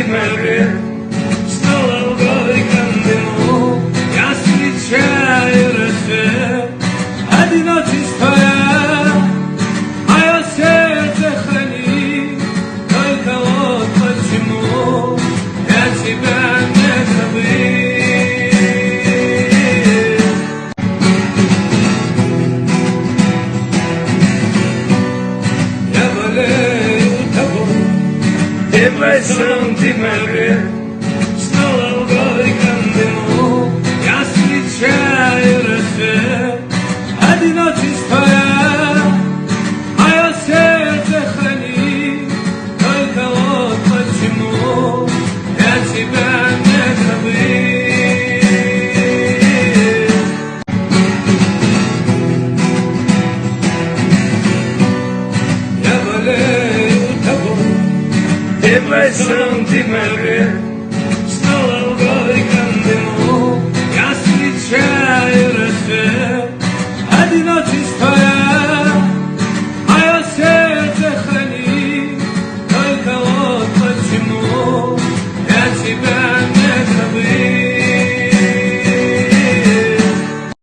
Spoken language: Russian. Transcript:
сантиметры, снова в горьком дыму я встречаю рассвет, одиночество мое сердце хранит. Только вот почему я тебя не забыл. Я болею тобой, ты мой сантиметр, снова в горьком дыму я встречаю рассвет, одиночество мое сердце хранит. Только вот почему я тебя не забыл. Я болею тобой, ты мой сантиметр,